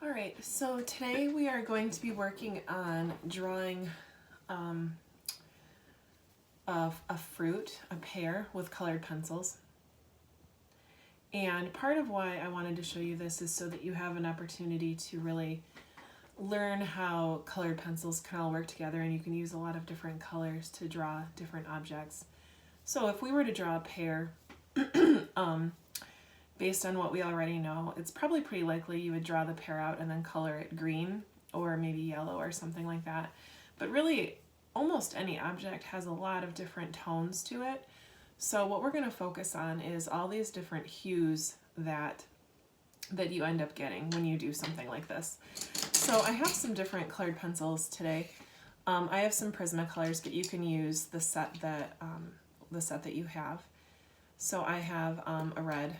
All right, so today we are going to be working on drawing a fruit, a pear, with colored pencils. And part of why I wanted to show you this is so that you have an opportunity to really learn how colored pencils can all work together, and you can use a lot of different colors to draw different objects. So if we were to draw a pear, based on what we already know, it's probably pretty likely you would draw the pear out and then color it green or maybe yellow or something like that. But really, almost any object has a lot of different tones to it. So what we're going to focus on is all these different hues that you end up getting when you do something like this. So I have some different colored pencils today. I have some Prismacolors, but you can use the set that you have. So I have a red.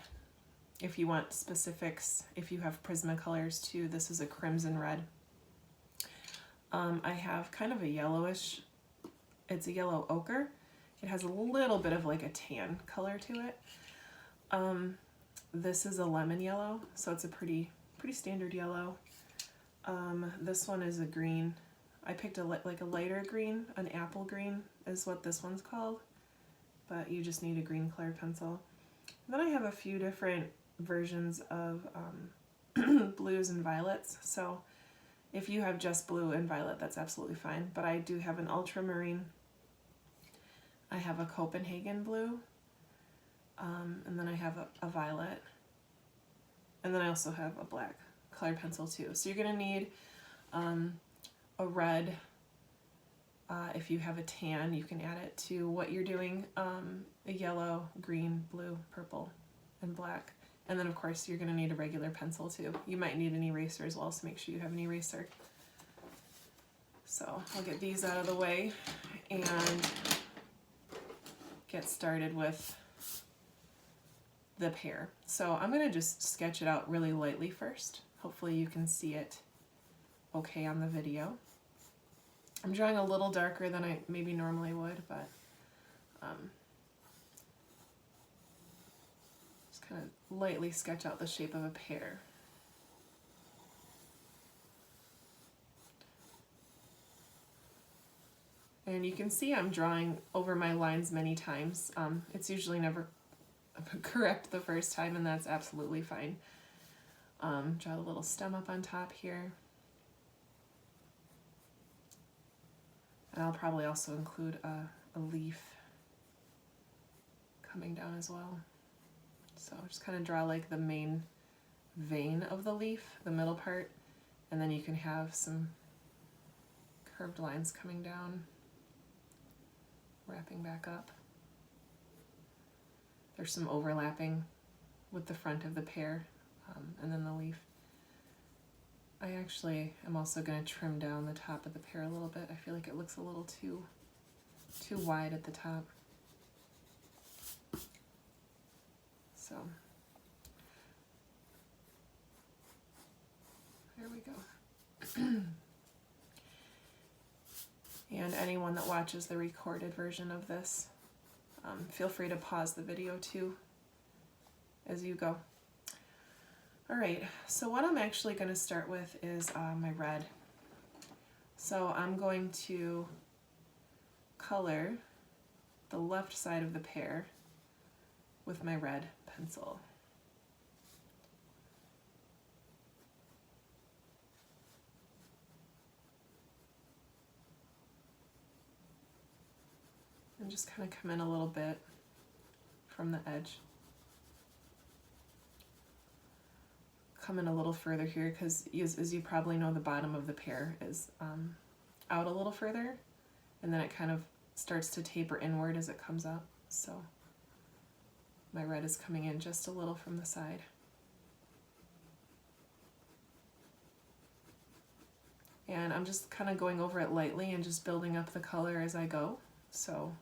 If you want specifics, if you have Prismacolors too, this is a crimson red. I have kind of a yellowish, it's a yellow ochre. It has a little bit of like a tan color to it. This is a lemon yellow, so it's a pretty standard yellow. This one is a green. I picked like a lighter green, an apple green is what this one's called, but you just need a green colored pencil. Then I have a few different versions of blues and violets. So if you have just blue and violet, that's absolutely fine. But I do have an ultramarine. I have a Copenhagen blue. And then I have a violet. And then I also have a black colored pencil too. So you're going to need a red. If you have a tan, you can add it to what you're doing. A yellow, green, blue, purple, and black. And then of course you're going to need a regular pencil too. You might need an eraser as well, so make sure you have an eraser. So I'll get these out of the way and get started with the pear. So I'm going to just sketch it out really lightly first. Hopefully you can see it okay on the video. I'm drawing a little darker than I maybe normally would, but just kind of lightly sketch out the shape of a pear. And you can see I'm drawing over my lines many times. It's usually never correct the first time, and that's absolutely fine. Draw a little stem up on top here. And I'll probably also include a leaf coming down as well. So just kind of draw like the main vein of the leaf, the middle part, and then you can have some curved lines coming down, wrapping back up. There's some overlapping with the front of the pear and then the leaf. I actually am also going to trim down the top of the pear a little bit. I feel like it looks a little too wide at the top. So there we go. And anyone that watches the recorded version of this, feel free to pause the video too as you go. All right, so what I'm actually going to start with is my red. So I'm going to color the left side of the pear with my red pencil. And just kind of come in a little bit from the edge. Come in a little further here because, as you probably know, the bottom of the pear is out a little further, and then it kind of starts to taper inward as it comes up. So my red is coming in just a little from the side. And I'm just kind of going over it lightly and just building up the color as I go. So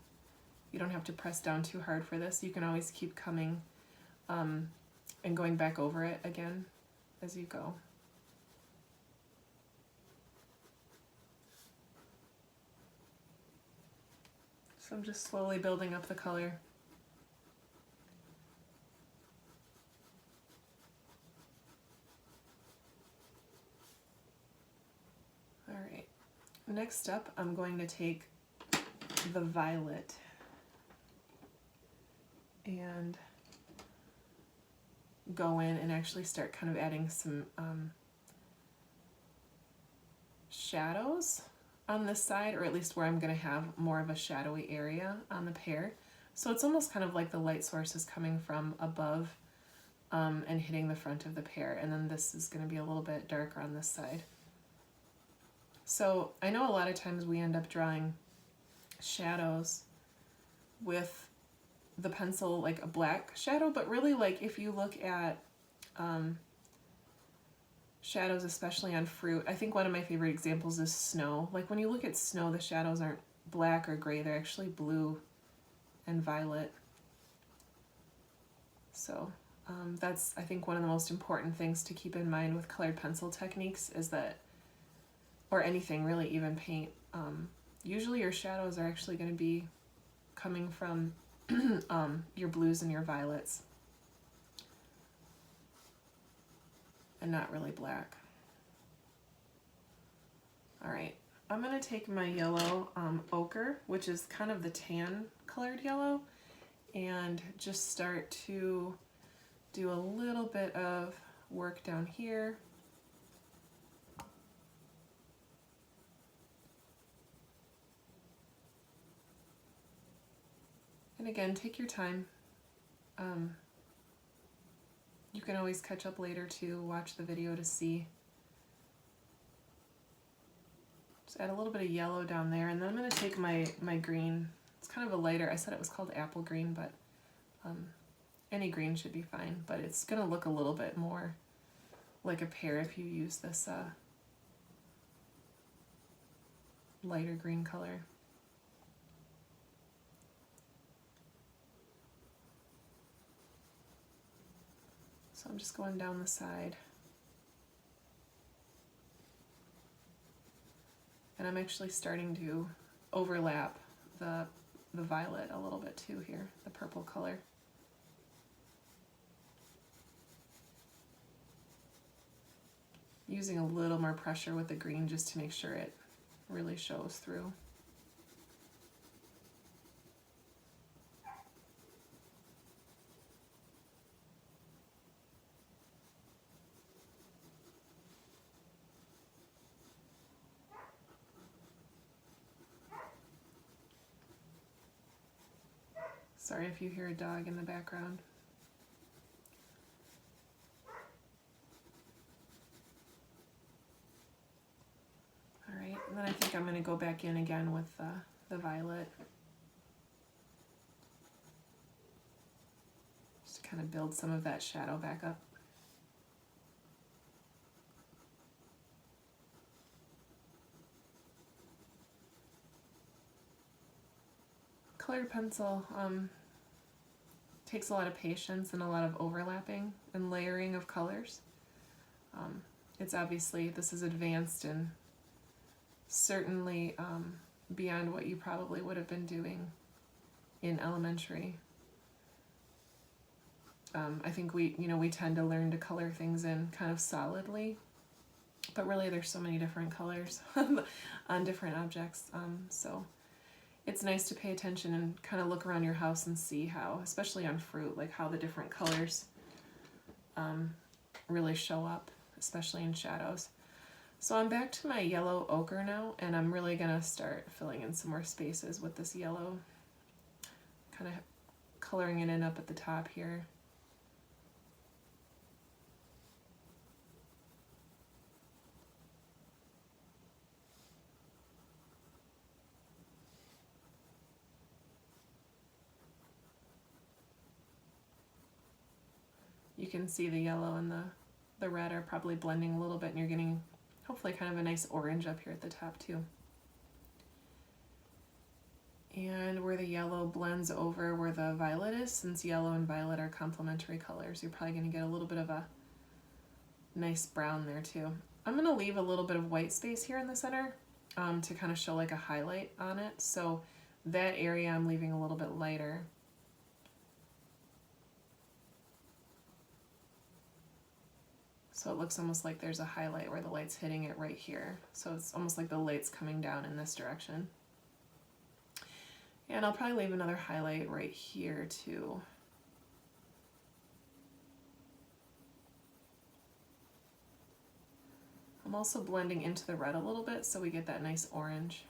you don't have to press down too hard for this. You can always keep coming and going back over it again as you go. So I'm just slowly building up the color. next up, I'm going to take the violet and go in and actually start kind of adding some shadows on this side, or at least where I'm going to have more of a shadowy area on the pear. So it's almost kind of like the light source is coming from above and hitting the front of the pear, and then this is going to be a little bit darker on this side. So I know a lot of times we end up drawing shadows with the pencil, like a black shadow, but really, like, if you look at shadows, especially on fruit, I think one of my favorite examples is snow. Like, when you look at snow, the shadows aren't black or gray, they're actually blue and violet. So that's, I think, one of the most important things to keep in mind with colored pencil techniques is that, or anything really, even paint, usually your shadows are actually going to be coming from your blues and your violets, and not really black. All right, I'm going to take my yellow ochre, which is kind of the tan colored yellow, and just start to do a little bit of work down here. And again, take your time. You can always catch up later to watch the video to see. Just add a little bit of yellow down there, and then I'm going to take my green. It's kind of a lighter, I said it was called apple green, but any green should be fine, but it's going to look a little bit more like a pear if you use this lighter green color. So I'm just going down the side. And I'm actually starting to overlap the violet a little bit too here, the purple color. Using a little more pressure with the green just to make sure it really shows through. Sorry if you hear a dog in the background. All right, and then I think I'm going to go back in again with the violet. Just to kind of build some of that shadow back up. Colored pencil takes a lot of patience and a lot of overlapping and layering of colors. It's obviously, this is advanced and certainly beyond what you probably would have been doing in elementary. I think we tend to learn to color things in kind of solidly, but really there's so many different colors on different objects. So it's nice to pay attention and kind of look around your house and see how, especially on fruit, like how the different colors really show up, especially in shadows. So I'm back to my yellow ochre now, and I'm really gonna start filling in some more spaces with this yellow, kind of coloring it in up at the top here. You can see the yellow and the red are probably blending a little bit, and you're getting hopefully kind of a nice orange up here at the top too. And where the yellow blends over where the violet is, since yellow and violet are complementary colors, you're probably going to get a little bit of a nice brown there too. I'm going to leave a little bit of white space here in the center to kind of show like a highlight on it. So that area I'm leaving a little bit lighter. So it looks almost like there's a highlight where the light's hitting it right here. So it's almost like the light's coming down in this direction. And I'll probably leave another highlight right here too. I'm also blending into the red a little bit so we get that nice orange.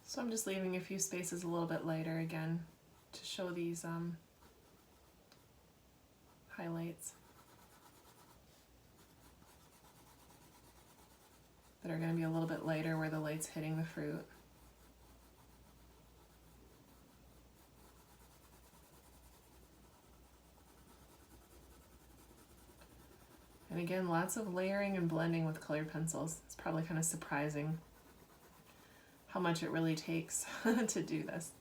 So I'm just leaving a few spaces a little bit lighter again to show these highlights that are going to be a little bit lighter where the light's hitting the fruit. And again, lots of layering and blending with colored pencils. It's probably kind of surprising how much it really takes to do this,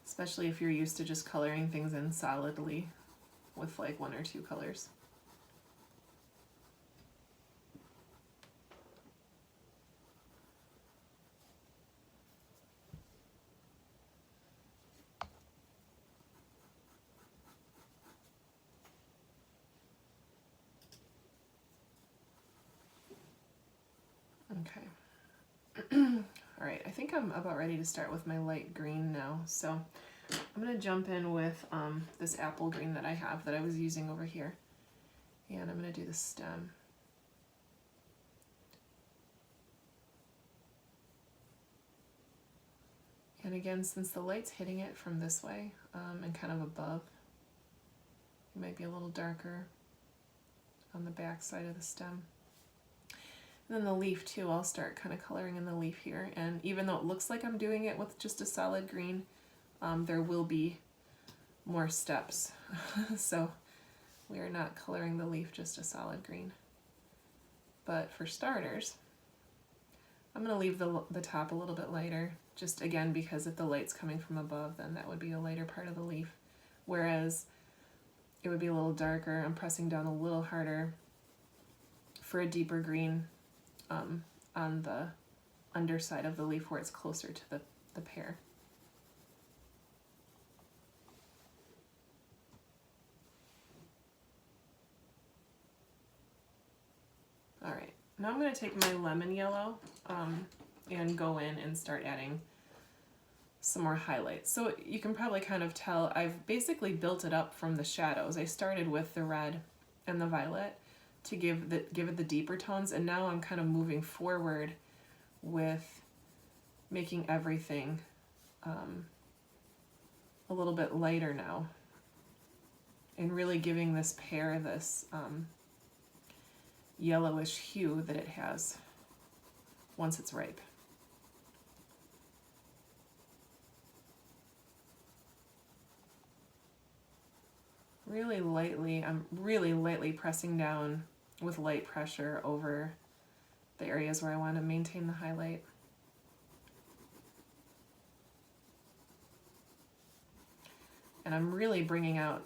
especially if you're used to just coloring things in solidly with like one or two colors. Okay. All right, I think I'm about ready to start with my light green now. So I'm going to jump in with this apple green that I have that I was using over here. And I'm going to do the stem. And again, since the light's hitting it from this way and kind of above, it might be a little darker on the back side of the stem. And then the leaf too, I'll start kind of coloring in the leaf here. And even though it looks like I'm doing it with just a solid green, there will be more steps. So we are not coloring the leaf just a solid green. But for starters, I'm going to leave the top a little bit lighter, just again because if the light's coming from above, then that would be a lighter part of the leaf. Whereas it would be a little darker. I'm pressing down a little harder for a deeper green on the underside of the leaf where it's closer to the pear. All right, now I'm going to take my lemon yellow and go in and start adding some more highlights. So you can probably kind of tell I've basically built it up from the shadows. I started with the red and the violet to give it the deeper tones, and now I'm kind of moving forward with making everything a little bit lighter now and really giving this pear this yellowish hue that it has once it's ripe. I'm really lightly pressing down with light pressure over the areas where I want to maintain the highlight. And I'm really bringing out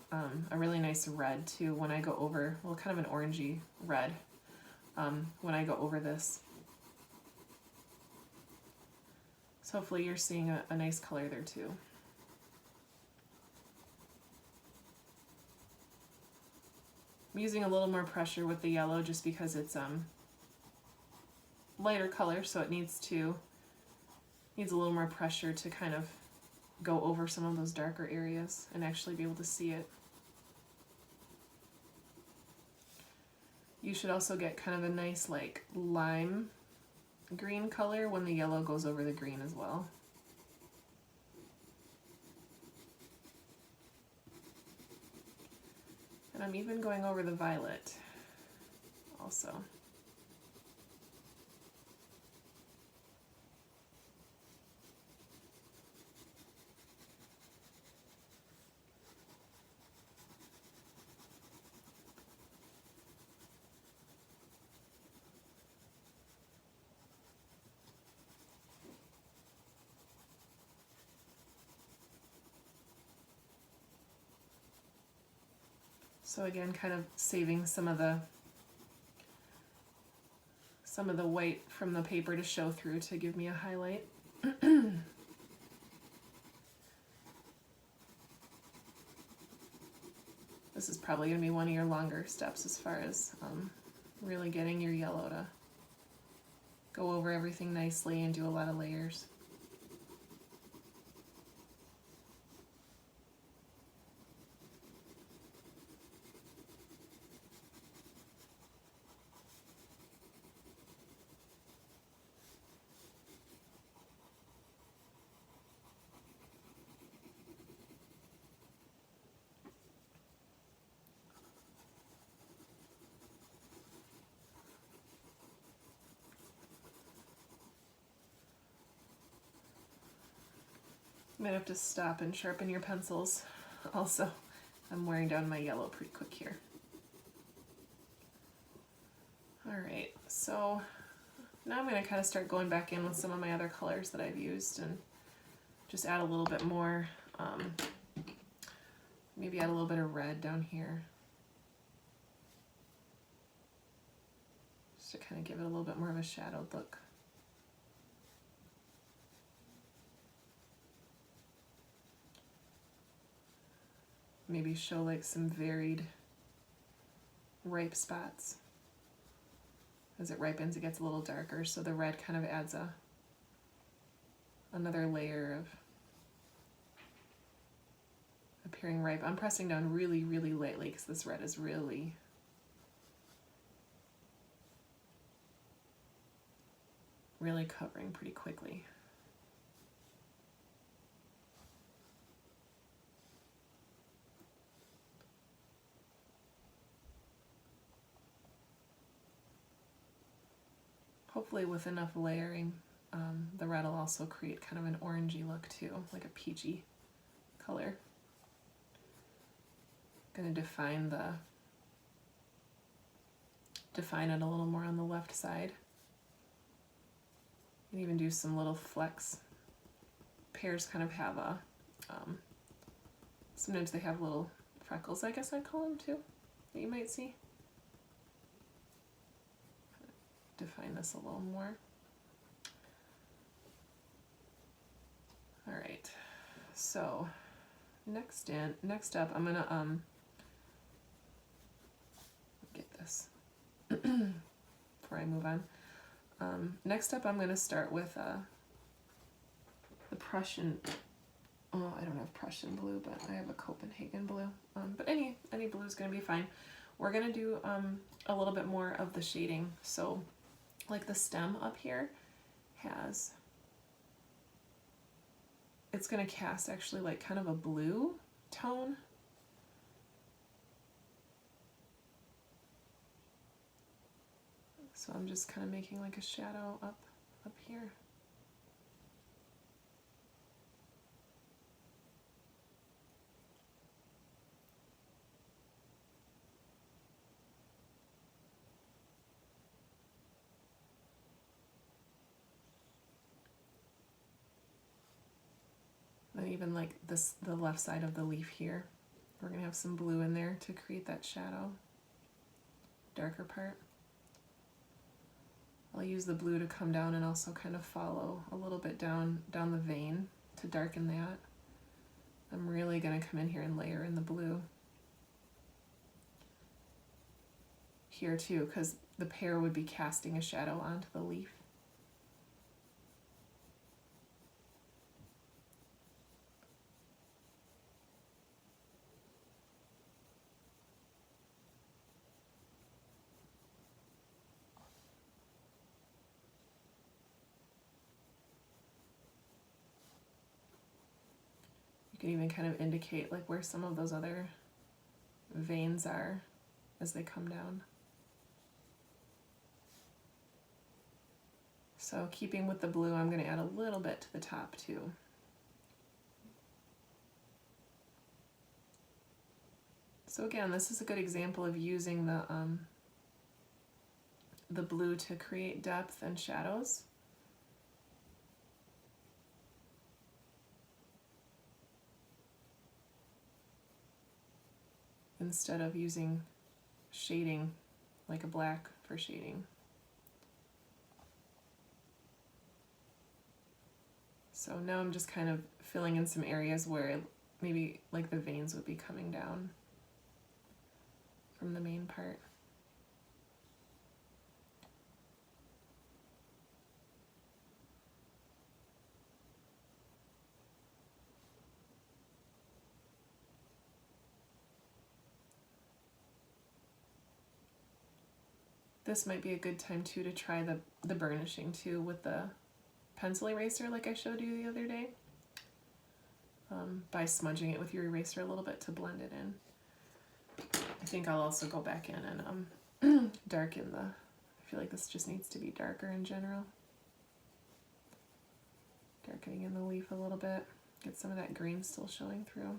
a really nice red too when I go over, well, kind of an orangey red when I go over this. So hopefully you're seeing a nice color there too. I'm using a little more pressure with the yellow just because it's lighter color, so it needs a little more pressure to kind of go over some of those darker areas and actually be able to see it. You should also get kind of a nice like lime green color when the yellow goes over the green as well. And I'm even going over the violet also. So again, kind of saving some of the white from the paper to show through to give me a highlight. This is probably going to be one of your longer steps as far as really getting your yellow to go over everything nicely and do a lot of layers. You might have to stop and sharpen your pencils. Also, I'm wearing down my yellow pretty quick here. Alright, so now I'm going to kind of start going back in with some of my other colors that I've used and just add a little bit more, maybe add a little bit of red down here. Just to kind of give it a little bit more of a shadowed look. Maybe show like some varied ripe spots. As it ripens, it gets a little darker, so the red kind of adds another layer of appearing ripe. I'm pressing down really, really lightly because this red is really covering pretty quickly. Hopefully with enough layering, the red will also create kind of an orangey look too, like a peachy color. Going to define it a little more on the left side. And even do some little flecks. Pears kind of have sometimes they have little freckles, I guess I'd call them too, that you might see. Define this a little more. All right, so next up, I'm gonna get this before I move on. Next up, I'm gonna start with the Prussian. Oh, I don't have Prussian blue, but I have a Copenhagen blue. But any blue is gonna be fine. We're gonna do a little bit more of the shading. So, like the stem up here it's gonna cast actually like kind of a blue tone. So I'm just kind of making like a shadow up here. And even like this, the left side of the leaf here, we're gonna have some blue in there to create that shadow, darker part. I'll use the blue to come down and also kind of follow a little bit down the vein to darken that. I'm really gonna come in here and layer in the blue. here too, because the pear would be casting a shadow onto the leaf. You can even kind of indicate like where some of those other veins are as they come down. So keeping with the blue, I'm going to add a little bit to the top too. So again, this is a good example of using the blue to create depth and shadows. Instead of using shading like a black for shading. So now I'm just kind of filling in some areas where maybe like the veins would be coming down from the main part. This might be a good time too to try the burnishing too with the pencil eraser like I showed you the other day, by smudging it with your eraser a little bit to blend it in. I think I'll also go back in and darken the, I feel like this just needs to be darker in general. Darkening in the leaf a little bit, get some of that green still showing through.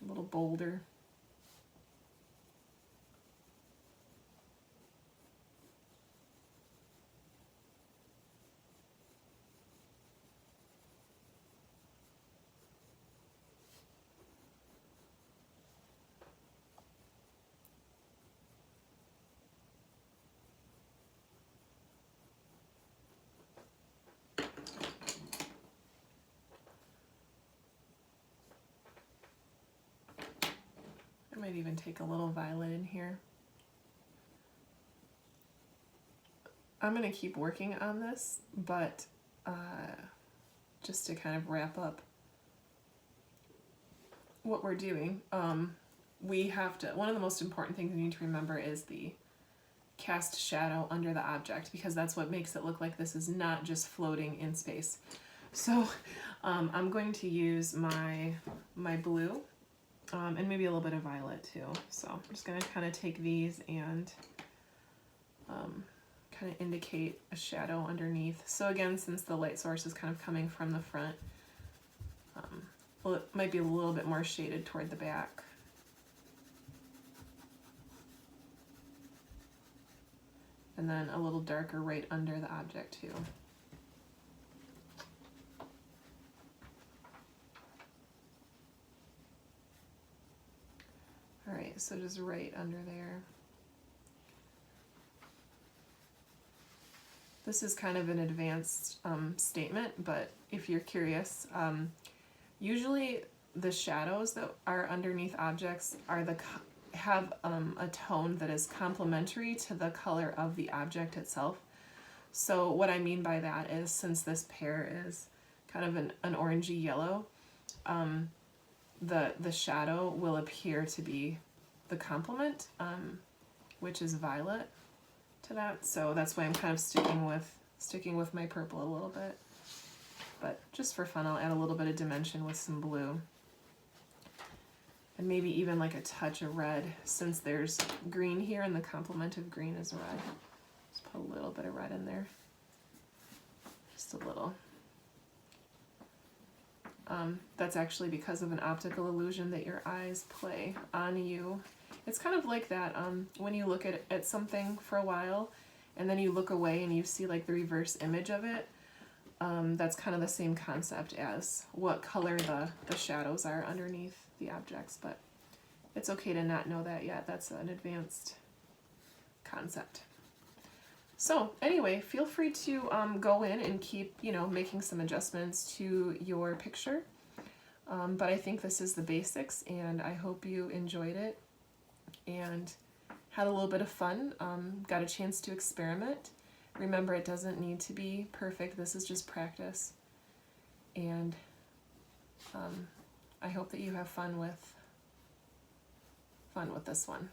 A little bolder. I might even take a little violet in here. I'm going to keep working on this, but just to kind of wrap up what we're doing, we have to, one of the most important things we need to remember is the cast shadow under the object, because that's what makes it look like this is not just floating in space. So I'm going to use my blue and maybe a little bit of violet too. So I'm just going to kind of take these and kind of indicate a shadow underneath. So again, since the light source is kind of coming from the front, well, it might be a little bit more shaded toward the back. And then a little darker right under the object too. All right, so just right under there. This is kind of an advanced statement, but if you're curious, usually the shadows that are underneath objects are have a tone that is complementary to the color of the object itself. So what I mean by that is, since this pear is kind of an orangey yellow, the shadow will appear to be the complement, which is violet to that. So that's why I'm kind of sticking with my purple a little bit. But just for fun, I'll add a little bit of dimension with some blue. And maybe even like a touch of red, since there's green here and the complement of green is red. Just put a little bit of red in there. Just a little. That's actually because of an optical illusion that your eyes play on you. It's kind of like that when you look at something for a while and then you look away and you see like the reverse image of it. That's kind of the same concept as what color the shadows are underneath the objects, but it's okay to not know that yet. That's an advanced concept. So anyway, feel free to go in and keep, making some adjustments to your picture. But I think this is the basics, and I hope you enjoyed it. and had a little bit of fun. Got a chance to experiment. Remember, it doesn't need to be perfect. This is just practice. And I hope that you have fun with this one.